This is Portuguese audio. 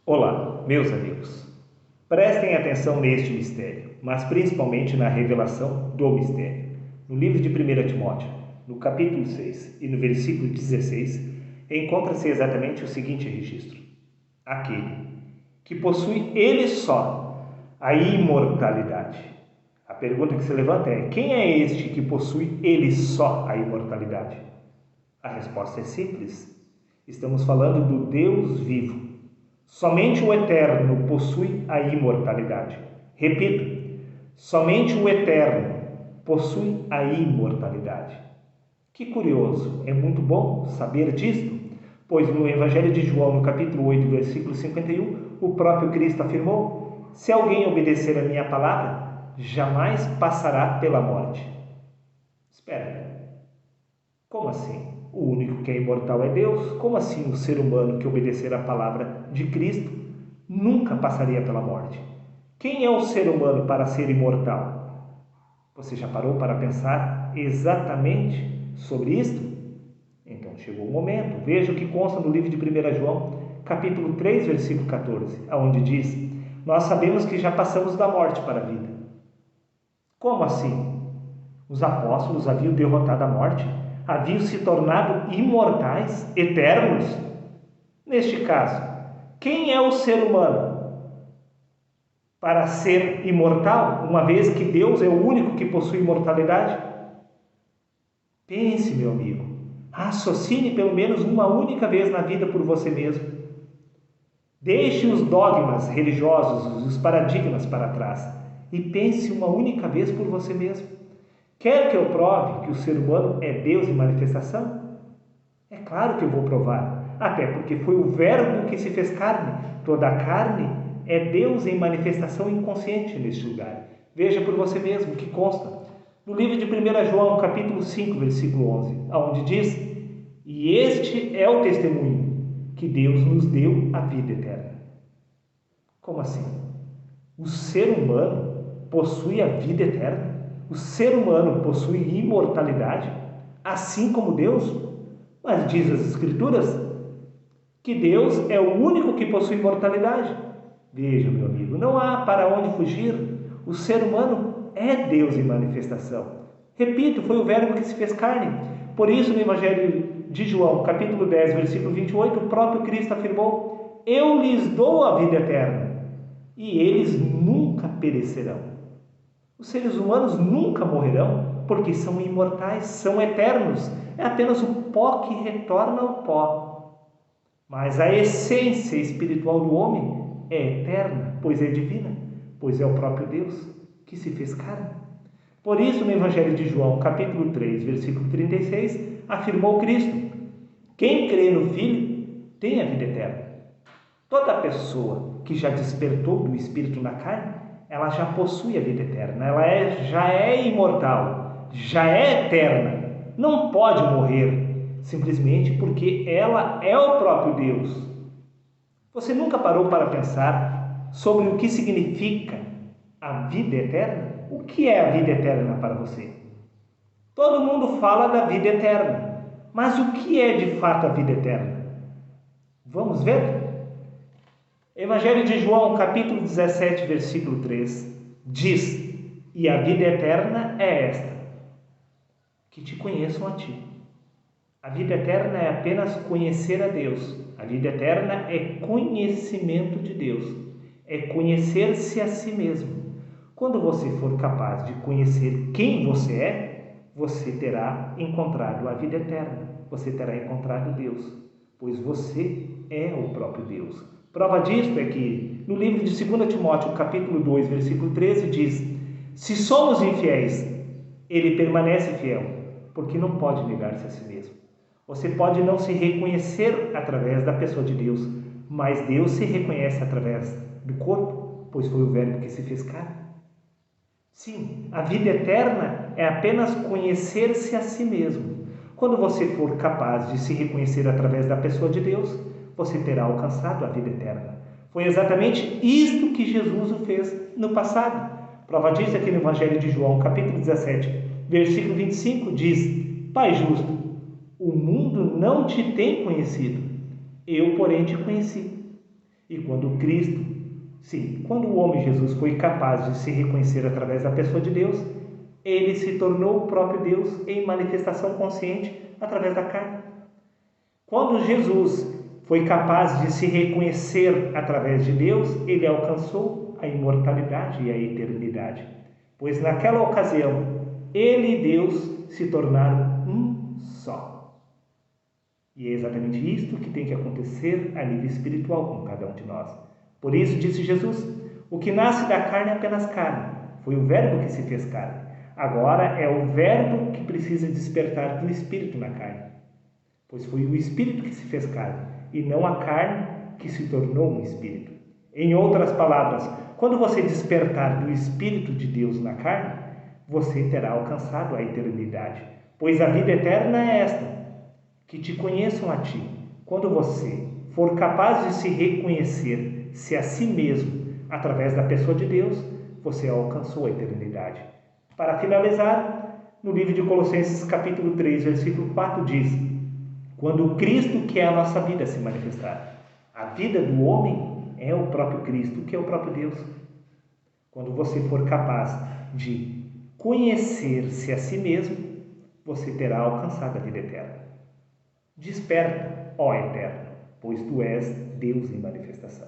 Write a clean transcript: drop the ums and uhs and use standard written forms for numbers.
Olá, meus amigos. Prestem atenção neste mistério, mas principalmente na revelação do mistério. No livro de 1 Timóteo, no capítulo 6 e no versículo 16, encontra-se exatamente o seguinte registro: aquele que possui ele só a imortalidade. A pergunta que se levanta é: quem é este que possui ele só a imortalidade? A resposta é simples. Estamos falando do Deus vivo. Somente o Eterno possui a imortalidade. Repito, somente o Eterno possui a imortalidade. Que curioso, é muito bom saber disto, pois no Evangelho de João, no capítulo 8, versículo 51, o próprio Cristo afirmou: se alguém obedecer a minha palavra, jamais passará pela morte. Espera, como assim? O único que é imortal é Deus. Como assim o ser humano que obedecer à palavra de Cristo nunca passaria pela morte? Quem é o ser humano para ser imortal? Você já parou para pensar exatamente sobre isto? Então chegou o momento. Veja o que consta no livro de 1 João, capítulo 3, versículo 14, onde diz: nós sabemos que já passamos da morte para a vida. Como assim? Os apóstolos haviam derrotado a morte? Haviam se tornado imortais, eternos? Neste caso, quem é o ser humano para ser imortal, uma vez que Deus é o único que possui imortalidade? Pense, meu amigo, raciocine pelo menos uma única vez na vida por você mesmo. Deixe os dogmas religiosos, os paradigmas para trás e pense uma única vez por você mesmo. Quer que eu prove que o ser humano é Deus em manifestação? É claro que eu vou provar, até porque foi o Verbo que se fez carne. Toda a carne é Deus em manifestação inconsciente neste lugar. Veja por você mesmo que consta no livro de 1 João, capítulo 5, versículo 11, onde diz: e este é o testemunho, que Deus nos deu a vida eterna. Como assim? O ser humano possui a vida eterna? O ser humano possui imortalidade, assim como Deus? Mas diz as Escrituras que Deus é o único que possui imortalidade. Veja, meu amigo, não há para onde fugir. O ser humano é Deus em manifestação. Repito, foi o Verbo que se fez carne. Por isso, no Evangelho de João, capítulo 10, versículo 28, o próprio Cristo afirmou: eu lhes dou a vida eterna, e eles nunca perecerão. Os seres humanos nunca morrerão, porque são imortais, são eternos. É apenas o pó que retorna ao pó. Mas a essência espiritual do homem é eterna, pois é divina, pois é o próprio Deus que se fez carne. Por isso, no Evangelho de João, capítulo 3, versículo 36, afirmou Cristo: quem crê no Filho tem a vida eterna. Toda pessoa que já despertou do Espírito na carne, ela já possui a vida eterna, já é imortal, já é eterna, não pode morrer, simplesmente porque ela é o próprio Deus. Você nunca parou para pensar sobre o que significa a vida eterna? O que é a vida eterna para você? Todo mundo fala da vida eterna, mas o que é de fato a vida eterna? Vamos ver? Evangelho de João, capítulo 17, versículo 3, diz: e a vida eterna é esta, que te conheçam a ti. A vida eterna é apenas conhecer a Deus. A vida eterna é conhecimento de Deus, é conhecer-se a si mesmo. Quando você for capaz de conhecer quem você é, você terá encontrado a vida eterna, você terá encontrado Deus, pois você é o próprio Deus. Prova disto é que no livro de 2 Timóteo, capítulo 2, versículo 13, diz: se somos infiéis, ele permanece fiel, porque não pode negar-se a si mesmo. Você pode não se reconhecer através da pessoa de Deus, mas Deus se reconhece através do corpo, pois foi o Verbo que se fez carne. Sim, a vida eterna é apenas conhecer-se a si mesmo. Quando você for capaz de se reconhecer através da pessoa de Deus, você terá alcançado a vida eterna. Foi exatamente isto que Jesus o fez no passado. Prova disso aqui no Evangelho de João, capítulo 17, versículo 25, diz: Pai justo, o mundo não te tem conhecido, eu, porém, te conheci. E quando Cristo, sim, quando o homem Jesus foi capaz de se reconhecer através da pessoa de Deus, ele se tornou o próprio Deus em manifestação consciente através da carne. Quando Jesus foi capaz de se reconhecer através de Deus, ele alcançou a imortalidade e a eternidade. Pois naquela ocasião, ele e Deus se tornaram um só. E é exatamente isto que tem que acontecer a nível espiritual com cada um de nós. Por isso disse Jesus, o que nasce da carne é apenas carne. Foi o verbo que se fez carne. Agora é o verbo que precisa despertar do espírito na carne. Pois foi o espírito que se fez carne, e não a carne que se tornou um espírito. Em outras palavras, quando você despertar do Espírito de Deus na carne, você terá alcançado a eternidade. Pois a vida eterna é esta, que te conheçam a ti. Quando você for capaz de se reconhecer-se a si mesmo através da pessoa de Deus, você alcançou a eternidade. Para finalizar, no livro de Colossenses capítulo 3, versículo 4 diz: quando Cristo, que é a nossa vida, se manifestar. A vida do homem é o próprio Cristo, que é o próprio Deus. Quando você for capaz de conhecer-se a si mesmo, você terá alcançado a vida eterna. Desperta, ó Eterno, pois tu és Deus em manifestação.